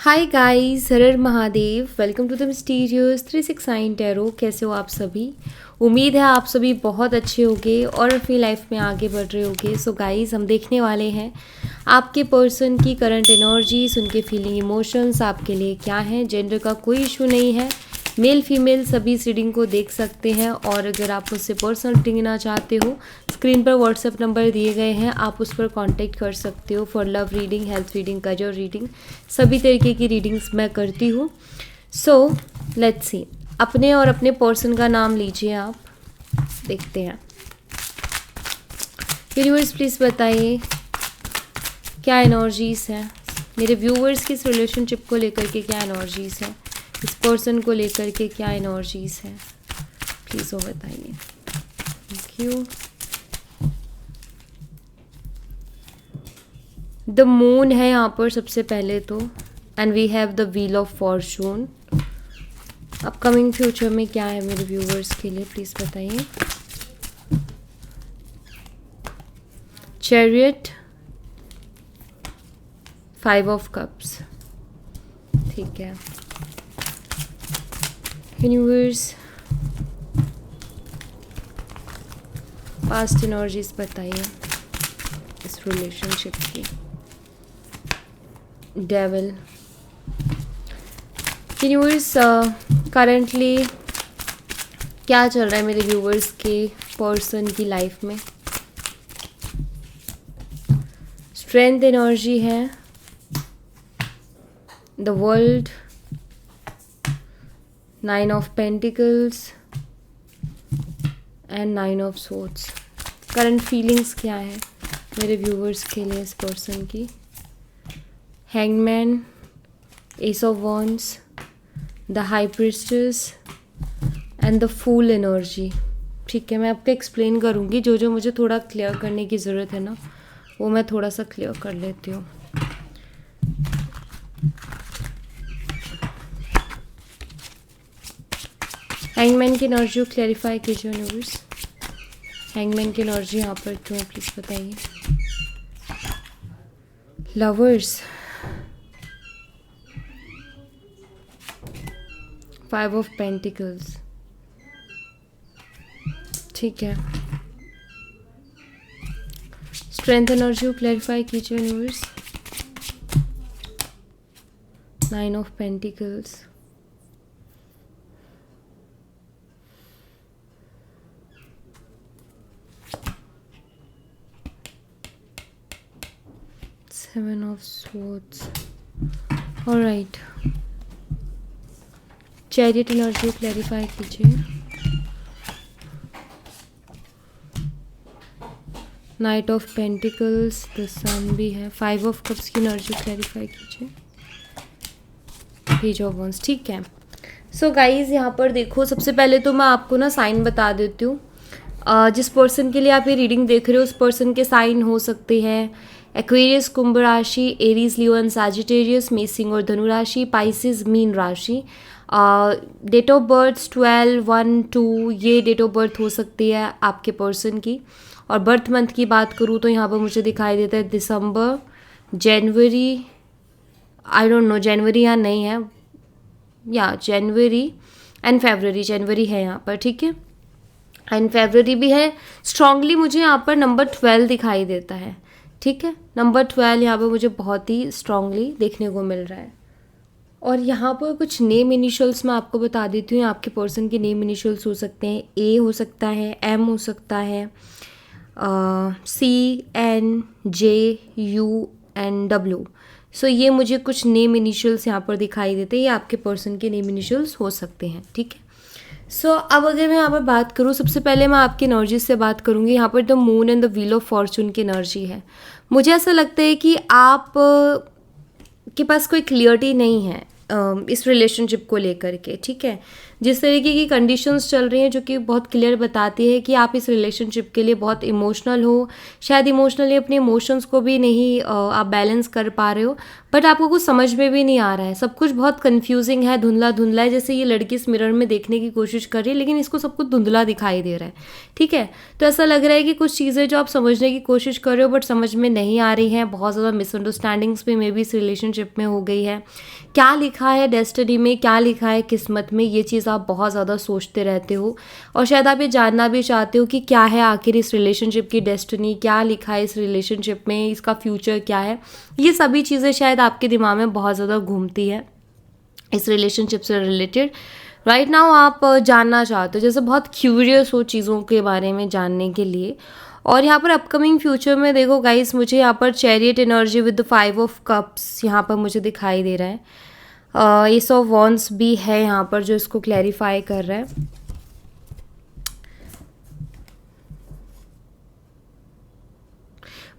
Hi guys, Har Har Mahadev. Welcome to the mysterious 369 tarot. कैसे हो आप सभी? उम्मीद है आप सभी बहुत अच्छे होंगे और अपनी लाइफ में आगे बढ़ रहे होंगे। सो गाइस, हम देखने वाले हैं आपके पर्सन की करंट एनर्जीज, उनके फीलिंग इमोशंस आपके लिए क्या हैं। जेंडर का कोई इशू नहीं है, मेल फीमेल सभी इस रीडिंग को देख सकते हैं। और अगर आप मुझसे पर्सनल रीडिंग लेना चाहते हो, स्क्रीन पर व्हाट्सएप नंबर दिए गए हैं, आप उस पर कांटेक्ट कर सकते हो for love reading, health reading, career reading, सभी तरीके की रीडिंग्स मैं करती हूँ। सो लेट्स सी, अपने और अपने पर्सन का नाम लीजिए आप। देखते हैं। यूनिवर्स प्लीज़ बताइए क्या एनर्जीज हैं मेरे व्यूवर्स की इस रिलेशनशिप को लेकर के, क्या एनर्जीज है इस पर्सन को लेकर के, क्या एनर्जीज है प्लीज़ वो बताइए। Thank you. द मून है यहाँ पर सबसे पहले तो, and we have the wheel of fortune. Upcoming future में क्या है मेरे व्यूवर्स के लिए प्लीज़ बताइए। Chariot, 5 of cups. ठीक है यूनिवर्स, पास्ट एनर्जीज बताइए इस रिलेशनशिप की। डेविल, यूनिवर्स करंटली क्या चल रहा है मेरे व्यूवर्स के पर्सन की लाइफ में। स्ट्रेंथ एनर्जी है, the world, 9 of pentacles and 9 of swords. Current feelings क्या है मेरे व्यूवर्स के लिए इस पर्सन की। Hangman, ace of wands, the high priestess and the fool energy. ठीक है, मैं आपको एक्सप्लेन करूँगी, जो जो मुझे थोड़ा क्लियर करने की ज़रूरत है ना, वो मैं थोड़ा सा क्लियर कर लेती हूँ। हैंगमैन की एनर्जी को क्लैरिफाई कीजिए यूनिवर्स। हैंगमैन की एनर्जी यहाँ पर क्यों है प्लीज़ बताइए। Lovers, 5 of pentacles. ठीक है, स्ट्रेंथ एनर्जी को क्लैरिफाई कीजिए universe. 9 of pentacles. Seven of Swords. All right. Chariot energy clarify कीजिए। Knight of pentacles, the sun भी है। 5 ऑफ कप्स की एनर्जी क्लैरिफाई कीजिए। Page of wands. ठीक है। सो गाइज, यहाँ पर देखो, सबसे पहले तो मैं आपको ना साइन बता देती हूँ। जिस पर्सन के लिए आप ये रीडिंग देख रहे हो, उस पर्सन के साइन हो सकते हैं एक्वेरियस, कुंभ राशि, एरीज, लियो एंड सैजिटेरियस, मेषिंग और धनु राशि, पाइसिस, मीन राशि। डेट ऑफ बर्थ 12, 1, 2 ये डेट ऑफ बर्थ हो सकती है आपके पर्सन की। और बर्थ मंथ की बात करूँ तो यहाँ पर मुझे दिखाई देता है दिसंबर, जनवरी, आई डोंट नो जनवरी यहाँ नहीं है, या जनवरी एंड फेबररी। जनवरी है यहाँ पर, ठीक है, एंड फेबररी भी है। स्ट्रांगली मुझे यहाँ पर नंबर 12 दिखाई देता है। ठीक है, नंबर 12 यहाँ पर मुझे बहुत ही स्ट्रांगली देखने को मिल रहा है। और यहाँ पर कुछ नेम इनिशियल्स मैं आपको बता देती हूँ। आपके पर्सन के नेम इनिशियल्स हो सकते हैं, ए हो सकता है, एम हो सकता है, C, N, J, U and W. So ये मुझे कुछ नेम इनिशियल्स यहाँ पर दिखाई देते हैं, ये आपके पर्सन के नेम इनिशियल्स हो सकते हैं। ठीक है, सो अब अगर मैं यहाँ पर बात करूँ, सबसे पहले मैं आपकी एनर्जी से बात करूँगी। यहाँ पर the moon and the wheel of Fortune की एनर्जी है। मुझे ऐसा लगता है कि आप के पास कोई क्लियरिटी नहीं है इस रिलेशनशिप को लेकर के। ठीक है, जिस तरीके की कंडीशंस चल रही हैं जो कि बहुत क्लियर बताती है कि आप इस रिलेशनशिप के लिए बहुत इमोशनल हो, शायद इमोशनली अपने इमोशंस को भी नहीं आप बैलेंस कर पा रहे हो। बट आपको कुछ समझ में भी नहीं आ रहा है, सब कुछ बहुत कंफ्यूजिंग है, धुंधला धुंधला है, जैसे ये लड़की इस मिरर में देखने की कोशिश कर रही है लेकिन इसको सब कुछ धुंधला दिखाई दे रहा है, ठीक है। तो ऐसा लग रहा है कि कुछ चीज़ें जो आप समझने की कोशिश कर रहे हो बट समझ में नहीं आ रही हैं, बहुत ज़्यादा मिसअंडरस्टैंडिंग्स भी मे बी इस रिलेशनशिप में हो गई है। क्या लिखा है डेस्टिनी में, क्या लिखा है किस्मत में, ये चीज़ आप बहुत ज़्यादा सोचते रहते हो और शायद आप ये जानना भी चाहते हो कि क्या है आखिर इस रिलेशनशिप की डेस्टिनी, क्या लिखा है इस रिलेशनशिप में, इसका फ्यूचर क्या है। ये सभी चीज़ें शायद आपके दिमाग में बहुत ज़्यादा घूमती है इस रिलेशनशिप से रिलेटेड। राइट नाउ आप जानना चाहते हो, जैसे बहुत क्यूरियस हो चीज़ों के बारे में जानने के लिए। और यहाँ पर अपकमिंग फ्यूचर में देखो गाइस, मुझे यहाँ पर chariot energy with the 5 of cups यहाँ पर मुझे दिखाई दे रहा है। एस ऑफ वॉन्ड्स भी है यहाँ पर जो इसको क्लैरिफाई कर रहा है।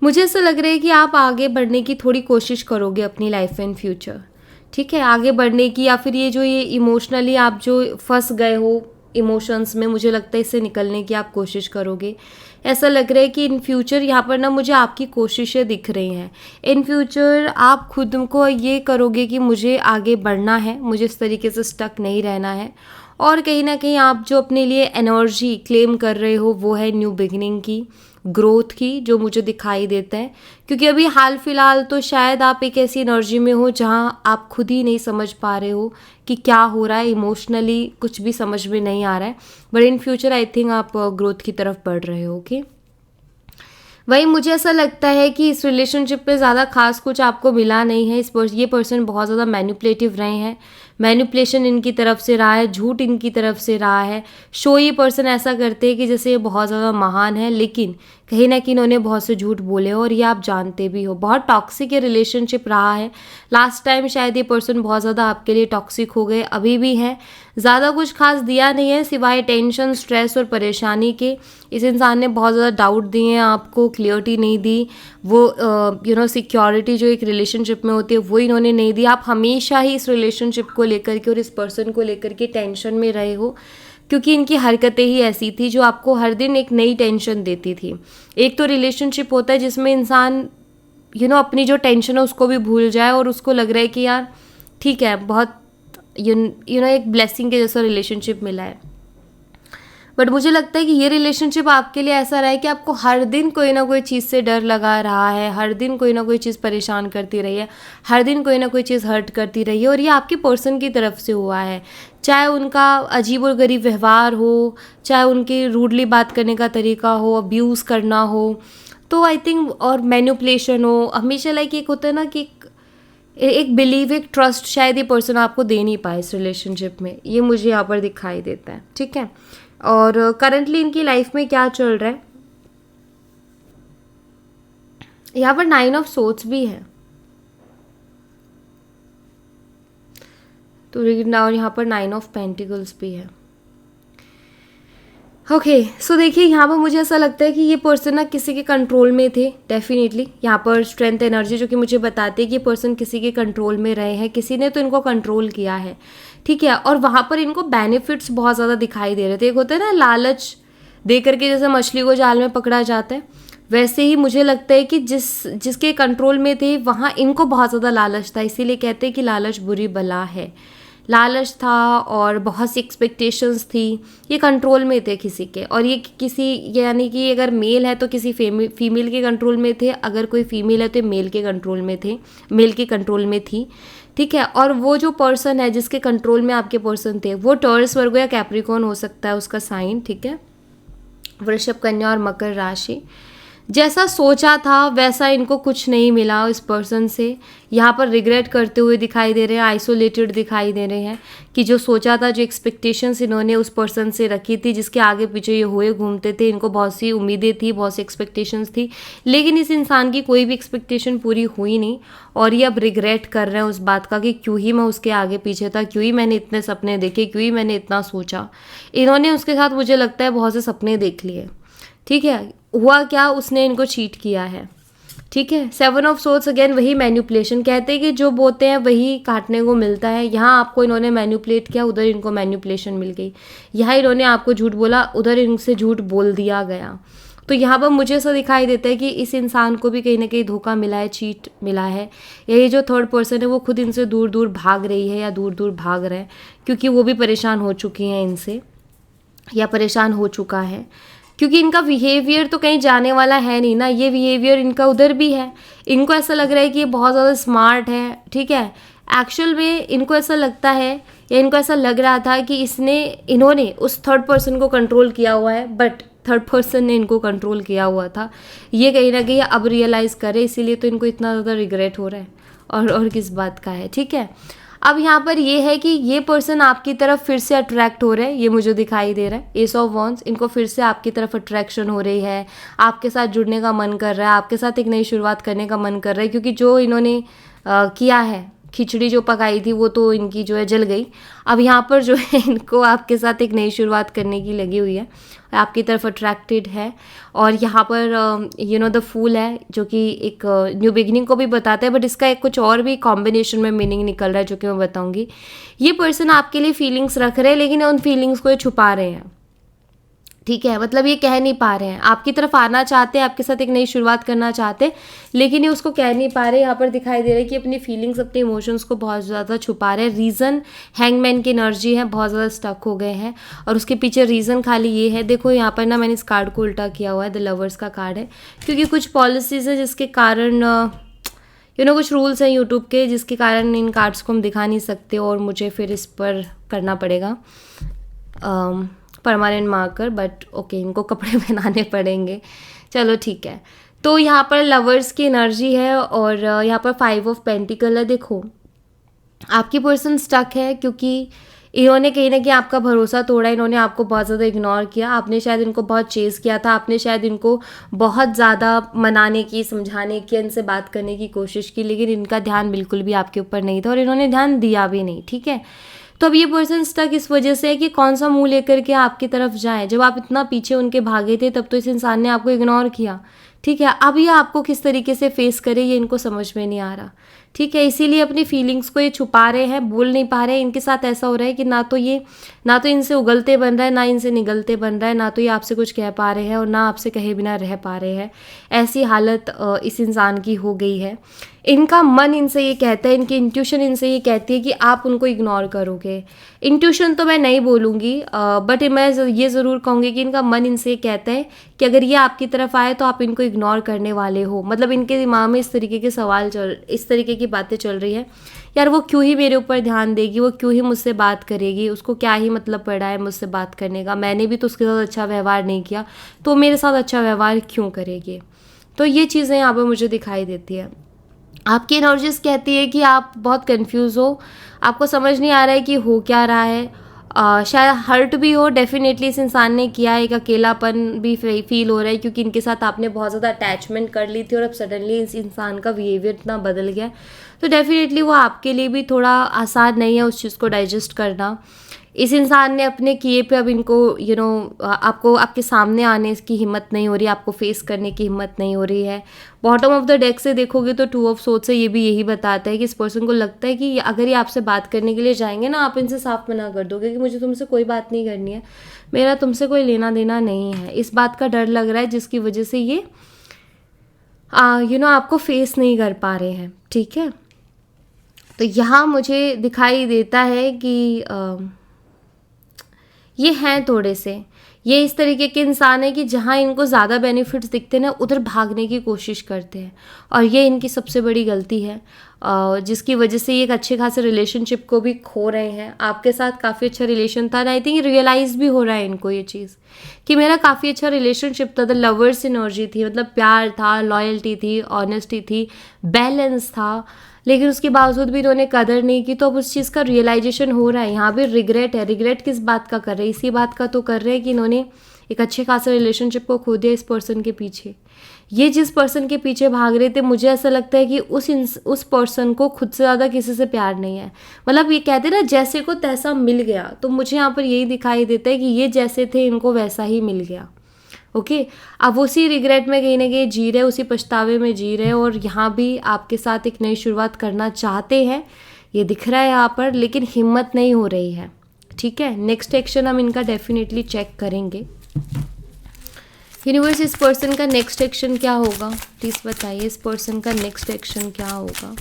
मुझे ऐसा लग रहा है कि आप आगे बढ़ने की थोड़ी कोशिश करोगे अपनी लाइफ एंड फ्यूचर, ठीक है, आगे बढ़ने की, या फिर ये इमोशनली आप जो फंस गए हो इमोशंस में, मुझे लगता है इससे निकलने की आप कोशिश करोगे। ऐसा लग रहा है कि इन फ्यूचर यहाँ पर ना मुझे आपकी कोशिशें दिख रही हैं। इन फ्यूचर आप खुद को ये करोगे कि मुझे आगे बढ़ना है, मुझे इस तरीके से स्टक नहीं रहना है। और कहीं ना कहीं आप जो अपने लिए एनर्जी क्लेम कर रहे हो वो है न्यू बिगिनिंग की, ग्रोथ की, जो मुझे दिखाई देता है। क्योंकि अभी हाल फिलहाल तो शायद आप एक ऐसी एनर्जी में हो जहाँ आप खुद ही नहीं समझ पा रहे हो कि क्या हो रहा है, इमोशनली कुछ भी समझ में नहीं आ रहा है। But in future I think आप ग्रोथ की तरफ बढ़ रहे हो। ओके, वही मुझे ऐसा लगता है कि इस रिलेशनशिप पे ज़्यादा खास कुछ आपको मिला नहीं है। ये पर्सन बहुत ज़्यादा मैनिपुलेटिव रहे हैं, मैनिपुलेशन इनकी तरफ से रहा है, झूठ इनकी तरफ से रहा है। शो ये पर्सन ऐसा करते हैं कि जैसे ये बहुत ज़्यादा महान है, लेकिन कहीं ना कहीं इन्होंने बहुत से झूठ बोले और ये आप जानते भी हो। बहुत टॉक्सिक ये रिलेशनशिप रहा है। लास्ट टाइम शायद ये पर्सन बहुत ज़्यादा आपके लिए टॉक्सिक हो गए, अभी भी है। ज़्यादा कुछ खास दिया नहीं है सिवाय टेंशन, स्ट्रेस और परेशानी के। इस इंसान ने बहुत ज़्यादा डाउट दिए हैं आपको, क्लियरिटी नहीं दी। वो सिक्योरिटी जो एक रिलेशनशिप में होती है वो इन्होंने नहीं दी। आप हमेशा ही इस रिलेशनशिप को लेकर के और इस पर्सन को लेकर के टेंशन में रहे हो, क्योंकि इनकी हरकतें ही ऐसी थी जो आपको हर दिन एक नई टेंशन देती थी। एक तो रिलेशनशिप होता है जिसमें इंसान अपनी जो टेंशन है उसको भी भूल जाए और उसको लग रहा है कि यार ठीक है, बहुत एक ब्लेसिंग के जैसा रिलेशनशिप मिला है। बट मुझे लगता है कि ये रिलेशनशिप आपके लिए ऐसा रहा है कि आपको हर दिन कोई ना कोई चीज़ से डर लगा रहा है, हर दिन कोई ना कोई चीज़ परेशान करती रही है, हर दिन कोई ना कोई चीज़ हर्ट करती रही है। और ये आपके पर्सन की तरफ से हुआ है, चाहे उनका अजीब और गरीब व्यवहार हो, चाहे उनके रूडली बात करने का तरीका हो, अब्यूज़ करना हो, तो आई थिंक, और मैनिपुलेशन हो। हमेशा लाइक एक होता है ना कि एक बिलीव, एक ट्रस्ट शायद ये पर्सन आपको दे नहीं पाए इस रिलेशनशिप में, ये मुझे यहाँ पर दिखाई देता है, ठीक है। और करंटली इनकी लाइफ में क्या चल रहा है, यहाँ पर 9 ऑफ सोर्ड्स भी है, तो और यहाँ पर 9 ऑफ पेंटिकल्स भी है। ओके, सो देखिए यहाँ पर मुझे ऐसा लगता है कि ये पर्सन ना किसी के कंट्रोल में थे डेफिनेटली। यहाँ पर स्ट्रेंथ एनर्जी जो कि मुझे बताती है कि ये पर्सन किसी के कंट्रोल में रहे हैं, किसी ने तो इनको कंट्रोल किया है, ठीक है। और वहाँ पर इनको बेनिफिट्स बहुत ज़्यादा दिखाई दे रहे थे। एक होता है ना लालच दे करके जैसे मछली को जाल में पकड़ा जाता है, वैसे ही मुझे लगता है कि जिसके कंट्रोल में थे वहाँ इनको बहुत ज़्यादा लालच था, इसीलिए कहते हैं कि लालच बुरी बला है। लालच था और बहुत सी एक्सपेक्टेशंस थी, ये कंट्रोल में थे किसी के। और ये किसी, यानी कि अगर मेल है तो किसी फीमेल के कंट्रोल में थे, अगर कोई फीमेल है तो मेल के कंट्रोल में थे, मेल के कंट्रोल में थी, ठीक है। और वो जो पर्सन है जिसके कंट्रोल में आपके पर्सन थे वो टॉरस, वर्गो या कैप्रिकॉर्न हो सकता है उसका साइन, ठीक है। वृषभ, कन्या और मकर राशि। जैसा सोचा था वैसा इनको कुछ नहीं मिला इस पर्सन से। यहाँ पर रिग्रेट करते हुए दिखाई दे रहे हैं, आइसोलेटेड दिखाई दे रहे हैं कि जो सोचा था, जो एक्सपेक्टेशंस इन्होंने उस पर्सन से रखी थी, जिसके आगे पीछे ये हुए घूमते थे, इनको बहुत सी उम्मीदें थी, बहुत सी एक्सपेक्टेशंस थी, लेकिन इस इंसान की कोई भी एक्सपेक्टेशन पूरी हुई नहीं। और ये अब रिग्रेट कर रहे हैं उस बात का कि क्यों ही मैं उसके आगे पीछे था, क्यों ही मैंने इतने सपने देखे, क्यों ही मैंने इतना सोचा। इन्होंने उसके साथ मुझे लगता है बहुत से सपने देख लिए, ठीक है। हुआ क्या, उसने इनको चीट किया है, ठीक है। 7 ऑफ सोर्ड्स अगेन वही मैन्युपुलेशन, कहते हैं कि जो बोते हैं वही काटने को मिलता है। यहाँ आपको इन्होंने मैन्युपुलेट किया, उधर इनको मैन्युपुलेशन मिल गई। यहाँ इन्होंने आपको झूठ बोला, उधर इनसे झूठ बोल दिया गया। तो यहाँ पर मुझे ऐसा दिखाई देता है कि इस इंसान को भी कहीं ना कहीं धोखा मिला है, चीट मिला है। ये जो थर्ड पर्सन है वो खुद इनसे दूर दूर भाग रही है या दूर दूर भाग रहा है, क्योंकि वो भी परेशान हो चुकी हैं इनसे या परेशान हो चुका है, क्योंकि इनका बिहेवियर तो कहीं जाने वाला है नहीं ना। ये बिहेवियर इनका उधर भी है। इनको ऐसा लग रहा है कि ये बहुत ज़्यादा स्मार्ट है, ठीक है। एक्चुअल में इनको ऐसा लगता है या इनको ऐसा लग रहा था कि इन्होंने उस थर्ड पर्सन को कंट्रोल किया हुआ है, बट थर्ड पर्सन ने इनको कंट्रोल किया हुआ था। ये कहीं ना कहीं अब रियलाइज़ करे, इसीलिए तो इनको इतना ज़्यादा रिग्रेट हो रहा है। और किस बात का है, ठीक है। अब यहाँ पर ये है कि ये पर्सन आपकी तरफ फिर से अट्रैक्ट हो रहा है, ये मुझे दिखाई दे रहा है। एस ऑफ वॉन्ड्स, इनको फिर से आपकी तरफ अट्रैक्शन हो रही है, आपके साथ जुड़ने का मन कर रहा है, आपके साथ एक नई शुरुआत करने का मन कर रहा है, क्योंकि जो इन्होंने किया है, खिचड़ी जो पकाई थी वो तो इनकी जो है जल गई। अब यहाँ पर जो है इनको आपके साथ एक नई शुरुआत करने की लगी हुई है, आपकी तरफ अट्रैक्टेड है। और यहाँ पर द फूल है, जो कि एक न्यू बिगिनिंग को भी बताता है, बट इसका एक कुछ और भी कॉम्बिनेशन में मीनिंग निकल रहा है, जो कि मैं बताऊंगी। ये पर्सन आपके लिए फीलिंग्स रख रहे हैं, लेकिन उन फीलिंग्स को ये छुपा रहे हैं, ठीक है। मतलब ये कह नहीं पा रहे हैं, आपकी तरफ आना चाहते हैं, आपके साथ एक नई शुरुआत करना चाहते हैं, लेकिन ये उसको कह नहीं पा रहे। यहाँ पर दिखाई दे रहा है कि अपनी फीलिंग्स, अपने इमोशंस को बहुत ज़्यादा छुपा रहे हैं। रीज़न हैंगमैन की एनर्जी है, बहुत ज़्यादा स्टक हो गए हैं, और उसके पीछे रीज़न खाली ये है। देखो यहाँ पर ना मैंने इस कार्ड को उल्टा किया हुआ है, द लवर्स का कार्ड है, क्योंकि कुछ पॉलिसीज़ है जिसके कारण कुछ रूल्स हैं यूट्यूब के, जिसके कारण इन कार्ड्स को हम दिखा नहीं सकते, और मुझे फिर इस पर करना पड़ेगा परमानेंट मार्कर, बट ओके, इनको कपड़े पहनाने पड़ेंगे, चलो ठीक है। तो यहाँ पर लवर्स की एनर्जी है, और यहाँ पर 5 ऑफ पेंटिकल है। देखो आपकी पर्सन स्टक है, क्योंकि इन्होंने कहीं ना कहीं आपका भरोसा तोड़ा, इन्होंने आपको बहुत ज़्यादा इग्नोर किया, आपने शायद इनको बहुत चेज़ किया था, आपने शायद इनको बहुत ज़्यादा मनाने की, समझाने की, इनसे बात करने की कोशिश की, लेकिन इनका ध्यान बिल्कुल भी आपके ऊपर नहीं था, और इन्होंने ध्यान दिया भी नहीं, ठीक है। तो अब ये पर्सन स्टक इस वजह से है कि कौन सा मुंह लेकर के आपकी तरफ जाए। जब आप इतना पीछे उनके भागे थे, तब तो इस इंसान ने आपको इग्नोर किया, ठीक है। अब ये आपको किस तरीके से फेस करे, ये इनको समझ में नहीं आ रहा, ठीक है। इसीलिए अपनी फीलिंग्स को ये छुपा रहे हैं, बोल नहीं पा रहे हैं। इनके साथ ऐसा हो रहा है कि ना तो इनसे उगलते बन रहा है, ना इनसे निगलते बन रहा है, ना तो ये आपसे कुछ कह पा रहे हैं, और ना आपसे कहे बिना रह पा रहे हैं। ऐसी हालत इस इंसान की हो गई है। इनका मन इनसे ये कहता है, इनकी इंट्यूशन इनसे ये कहती है कि आप उनको इग्नोर करोगे। इंट्यूशन तो मैं नहीं बोलूँगी, बट मैं ये ज़रूर कहूँगी कि इनका मन इनसे कहता है कि अगर ये आपकी तरफ आए तो आप इनको इग्नोर करने वाले हो। मतलब इनके दिमाग में इस तरीके के इस तरीके की बातें चल रही है, यार वो क्यों ही मेरे ऊपर ध्यान देगी, वो क्यों ही मुझसे बात करेगी, उसको क्या ही मतलब पड़ा है मुझसे बात करने का, मैंने भी तो उसके साथ अच्छा व्यवहार नहीं किया, तो मेरे साथ अच्छा व्यवहार क्यों करेगी। तो ये चीज़ें यहाँ पर मुझे दिखाई देती है। आपकी एनर्जीज कहती है कि आप बहुत कंफ्यूज हो, आपको समझ नहीं आ रहा है कि हो क्या रहा है। शायद हर्ट भी हो, डेफिनेटली इस इंसान ने किया है। एक अकेलापन भी फील हो रहा है, क्योंकि इनके साथ आपने बहुत ज़्यादा अटैचमेंट कर ली थी, और अब सडनली इस इंसान का बिहेवियर इतना बदल गया, तो डेफिनेटली वो आपके लिए भी थोड़ा आसान नहीं है उस चीज़ को डाइजेस्ट करना। इस इंसान ने अपने किए पे अब इनको आपको आपके सामने आने की हिम्मत नहीं हो रही, आपको फेस करने की हिम्मत नहीं हो रही है। बॉटम ऑफ द डेक से देखोगे तो 2 ऑफ सोर्ड्स से ये भी यही बताता है कि इस पर्सन को लगता है कि अगर ये आपसे बात करने के लिए जाएंगे ना, आप इनसे साफ मना कर दोगे कि मुझे तुमसे कोई बात नहीं करनी है, मेरा तुमसे कोई लेना देना नहीं है। इस बात का डर लग रहा है, जिसकी वजह से ये आपको फेस नहीं कर पा रहे हैं, ठीक है। तो यहाँ मुझे दिखाई देता है कि ये हैं थोड़े से, ये इस तरीके के इंसान है कि जहाँ इनको ज़्यादा बेनिफिट्स दिखते हैं ना, उधर भागने की कोशिश करते हैं, और ये इनकी सबसे बड़ी गलती है, जिसकी वजह से ये एक अच्छे खासे रिलेशनशिप को भी खो रहे हैं। आपके साथ काफ़ी अच्छा रिलेशन था, आई थिंक रियलाइज़ भी हो रहा है इनको ये चीज़ कि मेरा काफ़ी अच्छा रिलेशनशिप था। द लवर्स एनर्जी थी, मतलब प्यार था, लॉयल्टी थी, ऑनेस्टी थी, बैलेंस था, लेकिन उसके बावजूद भी इन्होंने कदर नहीं की। तो अब उस चीज़ का रियलाइजेशन हो रहा है। यहाँ भी रिग्रेट है। रिग्रेट किस बात का कर रहे हैं? इसी बात का तो कर रहे हैं कि इन्होंने एक अच्छे खासे रिलेशनशिप को खो दिया इस पर्सन के पीछे। ये जिस पर्सन के पीछे भाग रहे थे, मुझे ऐसा लगता है कि उस पर्सन को खुद से ज़्यादा किसी से प्यार नहीं है। मतलब ये कहते हैं ना, जैसे को तैसा मिल गया, तो मुझे यहाँ पर यही दिखाई देता है कि ये जैसे थे इनको वैसा ही मिल गया। ओके, अब उसी रिग्रेट में कहीं ना कहीं जी रहे, उसी पछतावे में जी रहे, और यहाँ भी आपके साथ एक नई शुरुआत करना चाहते हैं, ये दिख रहा है यहाँ पर, लेकिन हिम्मत नहीं हो रही है। ठीक है, नेक्स्ट एक्शन हम इनका डेफिनेटली चेक करेंगे। यूनिवर्स, इस पर्सन का नेक्स्ट एक्शन क्या होगा? प्लीज़ बताइए, इस पर्सन का नेक्स्ट एक्शन क्या होगा?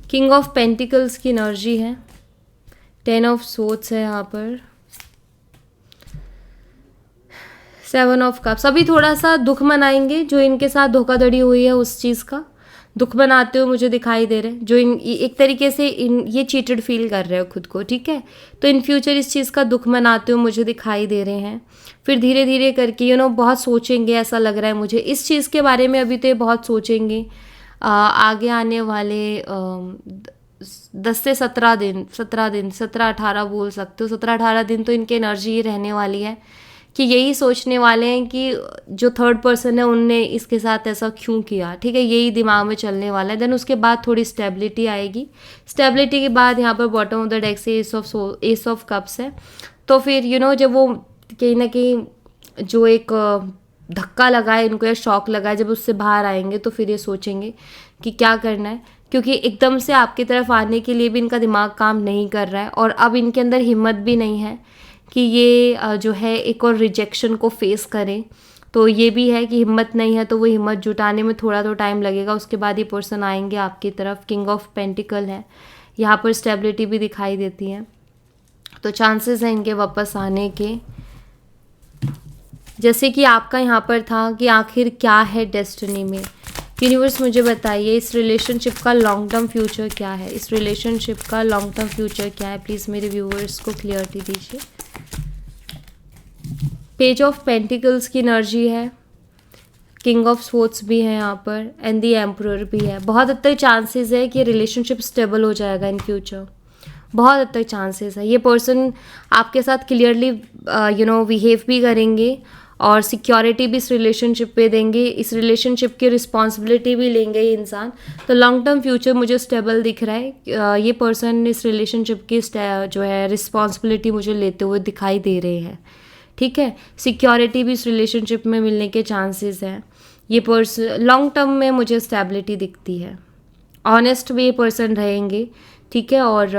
किंग ऑफ पेंटिकल्स की एनर्जी है, 10 ऑफ सोर्ड्स है यहाँ पर, 7 ऑफ कप्स। अभी थोड़ा सा दुख मनाएंगे, जो इनके साथ धोखाधड़ी हुई है उस चीज़ का दुख मनाते हुए मुझे दिखाई दे रहे हैं। जो एक तरीके से ये चीटेड फील कर रहे हो खुद को, ठीक है, तो इन फ्यूचर इस चीज़ का दुख मनाते हुए मुझे दिखाई दे रहे हैं। फिर धीरे धीरे करके बहुत सोचेंगे, ऐसा लग रहा है मुझे इस चीज़ के बारे में। अभी तो ये बहुत सोचेंगे। आगे आने वाले 10 से 17 दिन, 17-18 बोल सकते हो, 17-18 दिन तो इनकी एनर्जी रहने वाली है कि यही सोचने वाले हैं कि जो थर्ड पर्सन है उनने इसके साथ ऐसा क्यों किया, ठीक है, यही दिमाग में चलने वाला है। देन उसके बाद थोड़ी स्टेबिलिटी आएगी। स्टेबिलिटी के बाद यहाँ पर बॉटम ऑफ द डेक से एस ऑफ कप्स है। तो फिर जब वो कहीं ना कहीं जो एक धक्का लगा है इनको या शॉक लगा है, जब उससे बाहर आएंगे तो फिर ये सोचेंगे कि क्या करना है, क्योंकि एकदम से आपकी तरफ आने के लिए भी इनका दिमाग काम नहीं कर रहा है और अब इनके अंदर हिम्मत भी नहीं है कि ये जो है एक और रिजेक्शन को फेस करें। तो ये भी है कि हिम्मत नहीं है, तो वो हिम्मत जुटाने में थोड़ा तो टाइम लगेगा। उसके बाद ये पर्सन आएंगे आपकी तरफ। किंग ऑफ पेंटिकल है यहाँ पर, स्टेबिलिटी भी दिखाई देती है, तो चांसेस हैं इनके वापस आने के। जैसे कि आपका यहाँ पर था कि आखिर क्या है डेस्टिनी में। यूनिवर्स मुझे बताइए, इस रिलेशनशिप का लॉन्ग टर्म फ्यूचर क्या है? इस रिलेशनशिप का लॉन्ग टर्म फ्यूचर क्या है? प्लीज़ मेरे व्यूअर्स को क्लियरिटी दीजिए। पेज ऑफ पेंटिकल्स की एनर्जी है, किंग ऑफ स्वॉर्ड्स भी है यहाँ पर, एंड द एम्परर भी है। बहुत हद तक चांसेस है कि रिलेशनशिप स्टेबल हो जाएगा इन फ्यूचर, बहुत हद तक चांसेस है। ये पर्सन आपके साथ क्लियरली बिहेव भी करेंगे और सिक्योरिटी भी इस रिलेशनशिप पे देंगे, इस रिलेशनशिप की रिस्पॉन्सिबिलिटी भी लेंगे ये इंसान। तो लॉन्ग टर्म फ्यूचर मुझे स्टेबल दिख रहा है। ये पर्सन इस रिलेशनशिप की जो है रिस्पॉन्सिबिलिटी मुझे लेते हुए दिखाई दे रहे हैं, ठीक है। सिक्योरिटी भी इस रिलेशनशिप में मिलने के चांसेस हैं। ये पर्सन लॉन्ग टर्म में मुझे स्टेबिलिटी दिखती है। ऑनेस्ट भी ये पर्सन रहेंगे, ठीक है। और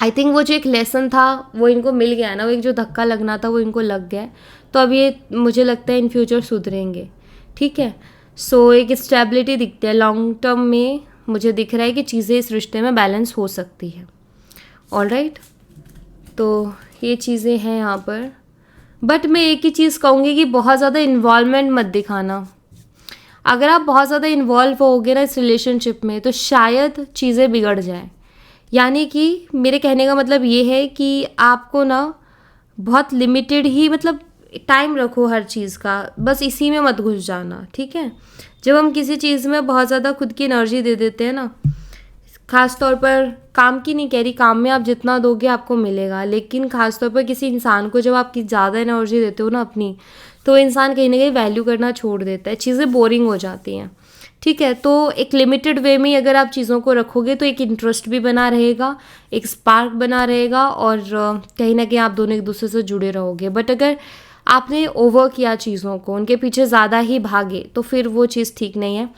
आई थिंक वो जो एक लेसन था वो इनको मिल गया ना, वो एक जो धक्का लगना था वो इनको लग गया, तो अब ये मुझे लगता है इन फ्यूचर सुधरेंगे, ठीक है। सो एक स्टेबिलिटी दिखती है लॉन्ग टर्म में। मुझे दिख रहा है कि चीज़ें इस रिश्ते में बैलेंस हो सकती है। ऑलराइट, तो ये चीज़ें हैं यहाँ पर। बट मैं एक ही चीज़ कहूँगी कि बहुत ज़्यादा इन्वॉल्वमेंट मत दिखाना। अगर आप बहुत ज़्यादा इन्वॉल्व होगे ना इस रिलेशनशिप में तो शायद चीज़ें बिगड़ जाएं। यानी कि मेरे कहने का मतलब ये है कि आपको ना बहुत लिमिटेड ही टाइम रखो हर चीज़ का, बस इसी में मत घुस जाना, ठीक है। जब हम किसी चीज़ में बहुत ज़्यादा खुद की एनर्जी दे देते हैं ना, ख़ास तौर पर काम की नहीं कह रही, काम में आप जितना दोगे आपको मिलेगा, लेकिन ख़ास तौर पर किसी इंसान को जब आप ज़्यादा एनर्जी देते हो ना अपनी, तो इंसान कहीं ना कहीं वैल्यू करना छोड़ देता है, चीज़ें बोरिंग हो जाती हैं, ठीक है। तो एक लिमिटेड वे में अगर आप चीज़ों को रखोगे तो एक इंटरेस्ट भी बना रहेगा, एक स्पार्क बना रहेगा और कहीं ना कहीं आप दोनों एक दूसरे से जुड़े रहोगे। बट अगर आपने ओवर किया चीज़ों को, उनके पीछे ज़्यादा ही भागे, तो फिर वो चीज़ ठीक नहीं है।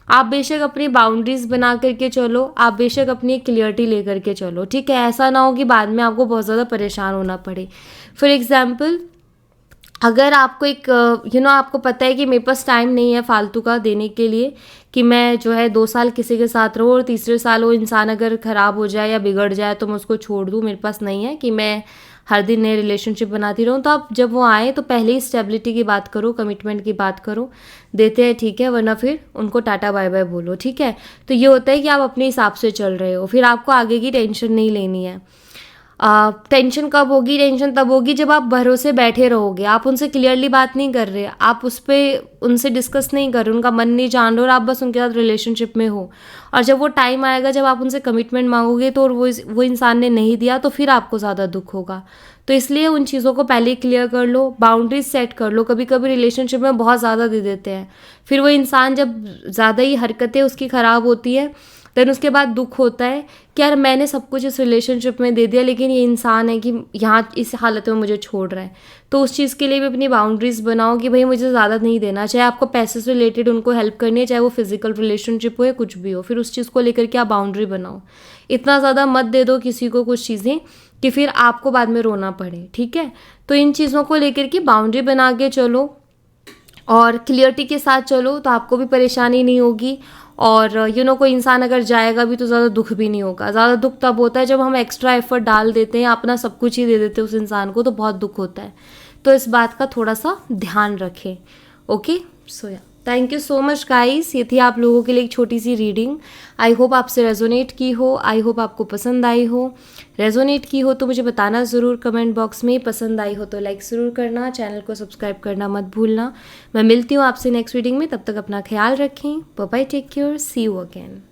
आप बेशक अपनी बाउंड्रीज बना करके चलो, आप बेशक अपनी क्लियरिटी ले करके चलो, ठीक है। ऐसा ना हो कि बाद में आपको बहुत ज़्यादा परेशान होना पड़े। फॉर एग्जाम्पल, अगर आपको एक आपको पता है कि मेरे पास टाइम नहीं है फालतू का देने के लिए कि मैं जो है 2 साल किसी के साथ रहूँ और तीसरे साल वो इंसान अगर ख़राब हो जाए या बिगड़ जाए तो मैं उसको छोड़ दूँ, मेरे पास नहीं है कि मैं हर दिन नए रिलेशनशिप बनाती रहूँ। तो आप जब वो आए तो पहले ही स्टेबिलिटी की बात करो, कमिटमेंट की बात करो, देते हैं ठीक है, वरना फिर उनको टाटा बाय बाय बोलो, ठीक है। तो ये होता है कि आप अपने हिसाब से चल रहे हो, फिर आपको आगे की टेंशन नहीं लेनी है। टेंशन कब होगी? टेंशन तब होगी जब आप भरोसे बैठे रहोगे, आप उनसे क्लियरली बात नहीं कर रहे, आप उस पर उनसे डिस्कस नहीं कर रहे, उनका मन नहीं जान रहे और आप बस उनके साथ रिलेशनशिप में हो। और जब वो टाइम आएगा जब आप उनसे कमिटमेंट मांगोगे तो वो इंसान ने नहीं दिया तो फिर आपको ज़्यादा दुख होगा। तो इसलिए उन चीज़ों को पहले ही क्लियर कर लो, बाउंड्रीज सेट कर लो। कभी कभी रिलेशनशिप में बहुत ज़्यादा दे देते हैं, फिर वो इंसान जब ज़्यादा ही हरकतें उसकी ख़राब होती है देन उसके बाद दुख होता है कि यार मैंने सब कुछ इस रिलेशनशिप में दे दिया लेकिन ये इंसान है कि यहाँ इस हालत में मुझे छोड़ रहा है। तो उस चीज़ के लिए भी अपनी बाउंड्रीज बनाओ कि भाई मुझे ज़्यादा नहीं देना, चाहे आपको पैसे से रिलेटेड उनको हेल्प करनी है, चाहे वो फिजिकल रिलेशनशिप हो या कुछ भी हो, फिर उस चीज़ को लेकर के आप बाउंड्री बनाओ। इतना ज़्यादा मत दे दो किसी को कुछ चीज़ें कि फिर आपको बाद में रोना पड़े, ठीक है। तो इन चीज़ों को लेकर के बाउंड्री बना के चलो और क्लियरिटी के साथ चलो, तो आपको भी परेशानी नहीं होगी। और कोई इंसान अगर जाएगा भी तो ज़्यादा दुख भी नहीं होगा। ज़्यादा दुख तब होता है जब हम एक्स्ट्रा एफर्ट डाल देते हैं, अपना सब कुछ ही दे देते हैं उस इंसान को, तो बहुत दुख होता है। तो इस बात का थोड़ा सा ध्यान रखें। ओके, सो या thank you so much guys. ये थी आप लोगों के लिए एक छोटी सी रीडिंग। आई होप आपसे रेजोनेट की हो, आई होप आपको पसंद आई हो। रेजोनेट की हो तो मुझे बताना ज़रूर कमेंट बॉक्स में। पसंद आई हो तो लाइक ज़रूर करना, चैनल को सब्सक्राइब करना मत भूलना। मैं मिलती हूँ आपसे नेक्स्ट रीडिंग में, तब तक अपना ख्याल रखें। Bye bye, take care, see you again.